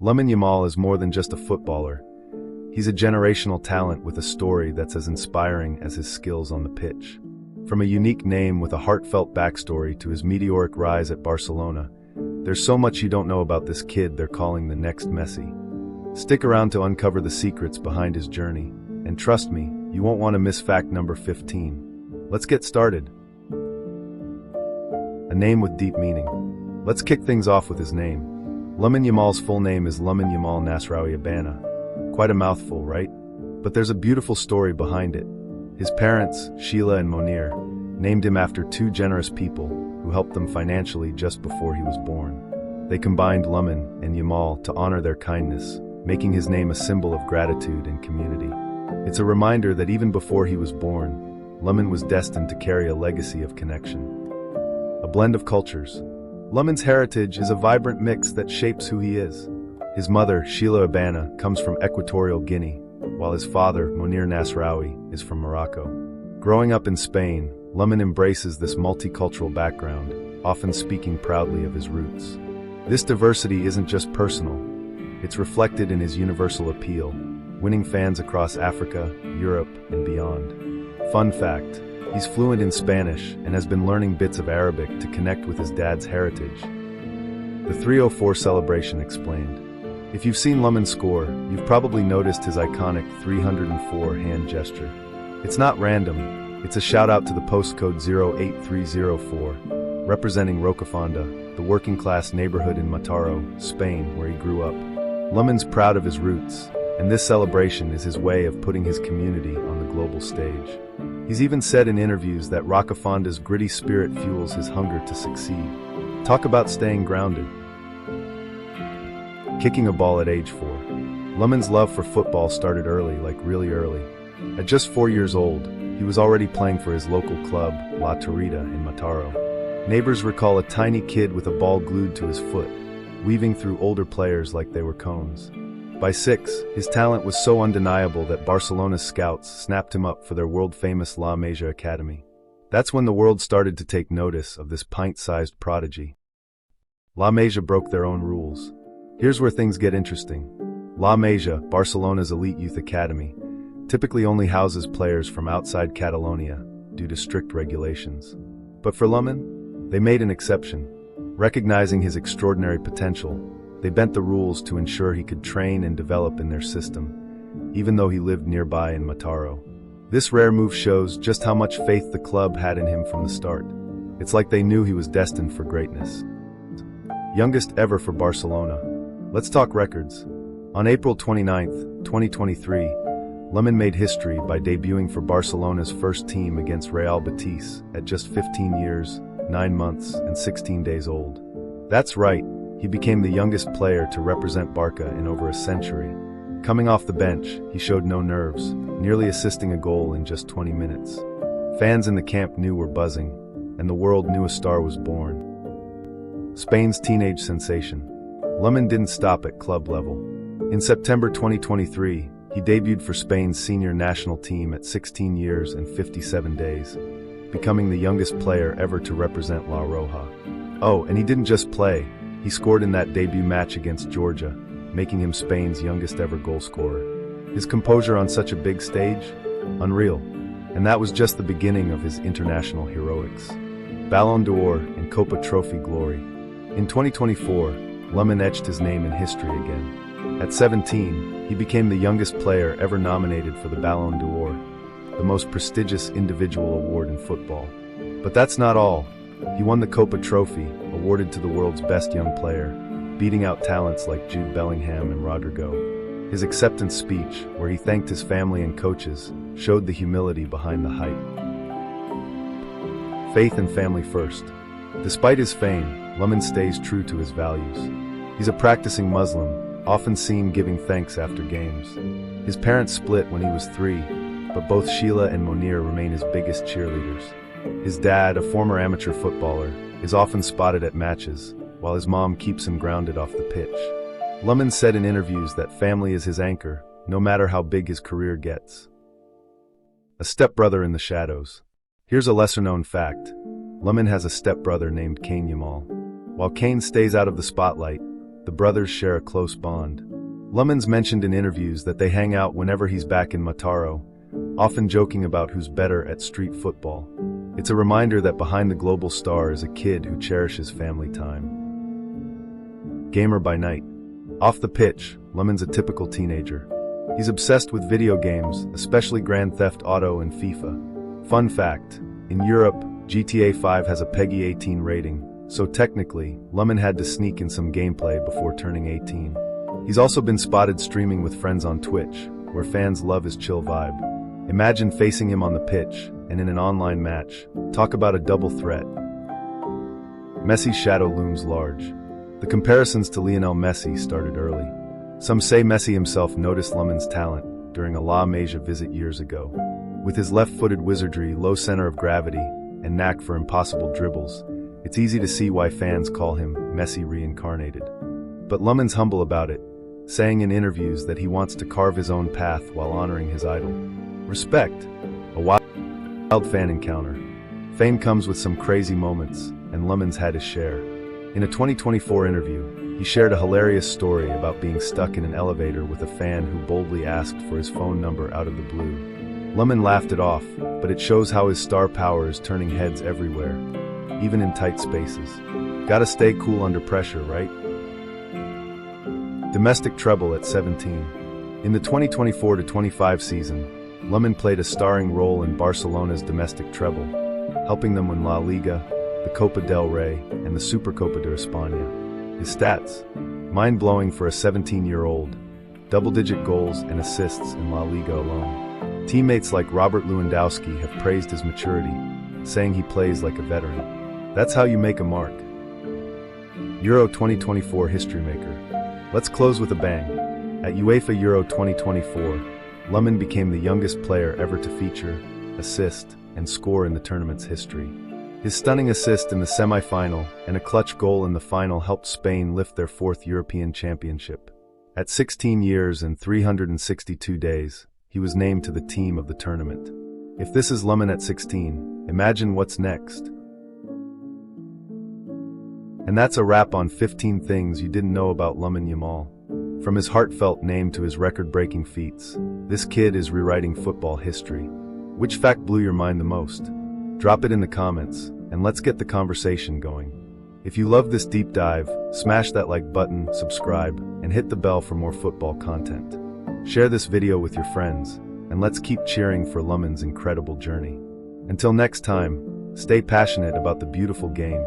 Lamine Yamal is more than just a footballer. He's a generational talent with a story that's as inspiring as his skills on the pitch. From a unique name with a heartfelt backstory to his meteoric rise at Barcelona, there's so much you don't know about this kid they're calling the next Messi. Stick around to uncover the secrets behind his journey, and trust me, you won't want to miss fact number 15. Let's get started. A name with deep meaning. Let's kick things off with his name. Lamine Yamal's full name is Lamine Yamal Nasraoui Abana. Quite a mouthful, right? But there's a beautiful story behind it. His parents, Sheila and Monir, named him after two generous people who helped them financially just before he was born. They combined Lamine and Yamal to honor their kindness, making his name a symbol of gratitude and community. It's a reminder that even before he was born, Lamine was destined to carry a legacy of connection. A blend of cultures. Lamine's heritage is a vibrant mix that shapes who he is. His mother, Sheila Abana, comes from Equatorial Guinea, while his father, Monir Nasraoui, is from Morocco. Growing up in Spain, Lamine embraces this multicultural background, often speaking proudly of his roots. This diversity isn't just personal, it's reflected in his universal appeal, winning fans across Africa, Europe, and beyond. Fun fact, he's fluent in Spanish and has been learning bits of Arabic to connect with his dad's heritage. The 304 celebration explained. If you've seen Lamine score, you've probably noticed his iconic 304 hand gesture. It's not random, it's a shout out to the postcode 08304, representing Rocafonda, the working class neighborhood in Mataró, Spain, where he grew up. Lamine's proud of his roots, and this celebration is his way of putting his community on the global stage. He's even said in interviews that Rocafonda's gritty spirit fuels his hunger to succeed. Talk about staying grounded. Kicking a ball at age 4. Lamine's love for football started early, like really early. At just 4 years old, he was already playing for his local club, La Torrida, in Mataró. Neighbors recall a tiny kid with a ball glued to his foot, weaving through older players like they were cones. By 6, his talent was so undeniable that Barcelona's scouts snapped him up for their world-famous La Masia Academy. That's when the world started to take notice of this pint-sized prodigy. La Masia broke their own rules. Here's where things get interesting. La Masia, Barcelona's elite youth academy, typically only houses players from outside Catalonia due to strict regulations. But for Lamine, they made an exception. Recognizing his extraordinary potential, they bent the rules to ensure he could train and develop in their system, even though he lived nearby in Mataró. This rare move shows just how much faith the club had in him from the start. It's like they knew he was destined for greatness. Youngest ever for Barcelona. Let's talk records. On April 29, 2023, Lamine made history by debuting for Barcelona's first team against Real Betis at just 15 years, 9 months, and 16 days old. That's right, he became the youngest player to represent Barca in over a century. Coming off the bench, he showed no nerves, nearly assisting a goal in just 20 minutes. Fans in the camp knew were buzzing, and the world knew a star was born. Spain's teenage sensation. Lamine didn't stop at club level. In September 2023, he debuted for Spain's senior national team at 16 years and 57 days, becoming the youngest player ever to represent La Roja. Oh, and he didn't just play. He scored in that debut match against Georgia, making him Spain's youngest ever goal scorer. His composure on such a big stage? Unreal. And that was just the beginning of his international heroics. Balon d'Or and Copa trophy glory. In 2024, Lamine etched his name in history again. At 17, he became the youngest player ever nominated for the Balon d'Or, the most prestigious individual award in football. But that's not all. He won the Copa trophy, awarded to the world's best young player, beating out talents like Jude Bellingham and Rodrigo. His acceptance speech, where he thanked his family and coaches, showed the humility behind the hype. Faith and family first. Despite his fame, Lamine stays true to his values. He's a practicing Muslim, often seen giving thanks after games. His parents split when he was 3, but both Sheila and Monir remain his biggest cheerleaders. His dad, a former amateur footballer, is often spotted at matches, while his mom keeps him grounded off the pitch. Lamine said in interviews that family is his anchor, no matter how big his career gets. A stepbrother in the shadows. Here's a lesser-known fact. Lamine has a stepbrother named Yamal. While Kane stays out of the spotlight, the brothers share a close bond. Lamine's mentioned in interviews that they hang out whenever he's back in Mataró, often joking about who's better at street football. It's a reminder that behind the global star is a kid who cherishes family time. Gamer by night. Off the pitch, Lamine's a typical teenager. He's obsessed with video games, especially Grand Theft Auto and FIFA. Fun fact, in Europe, GTA 5 has a PEGI 18 rating, so technically, Lamine had to sneak in some gameplay before turning 18. He's also been spotted streaming with friends on Twitch, where fans love his chill vibe. Imagine facing him on the pitch, and in an online match. Talk about a double threat. Messis Shadow looms large. The comparisons to Lionel Messi started early. Some say Messi himself noticed Lamine's talent during a La Masia visit years ago. With his left-footed wizardry, low center of gravity, and knack for impossible dribbles, it's easy to see why fans call him Messi reincarnated. But Lamine's humble about it, saying in interviews that he wants to carve his own path while honoring his idol. Respect. A wild fan encounter. Fame comes with some crazy moments, and Lamine's had his share. In a 2024 interview, he shared a hilarious story about being stuck in an elevator with a fan who boldly asked for his phone number out of the blue. Lamine laughed it off, but it shows how his star power is turning heads everywhere, even in tight spaces. Gotta stay cool under pressure, right? Domestic treble at 17. In the 2024-25 season, Lamine played a starring role in Barcelona's domestic treble, helping them win La Liga, the Copa del Rey, and the Supercopa de España. His stats, mind-blowing for a 17-year-old, double-digit goals and assists in La Liga alone. Teammates like Robert Lewandowski have praised his maturity, saying he plays like a veteran. That's how you make a mark. Euro 2024 History Maker. Let's close with a bang. At UEFA Euro 2024, Lamine became the youngest player ever to feature, assist, and score in the tournament's history. His stunning assist in the semi-final and a clutch goal in the final helped Spain lift their fourth European championship. At 16 years and 362 days, he was named to the team of the tournament. If this is Lamine at 16, imagine what's next. And that's a wrap on 15 things you didn't know about Lamine Yamal. From his heartfelt name to his record-breaking feats, this kid is rewriting football history. Which fact blew your mind the most? Drop it in the comments, and let's get the conversation going. If you love this deep dive, smash that like button, subscribe, and hit the bell for more football content. Share this video with your friends, and let's keep cheering for Lamine's incredible journey. Until next time, stay passionate about the beautiful game.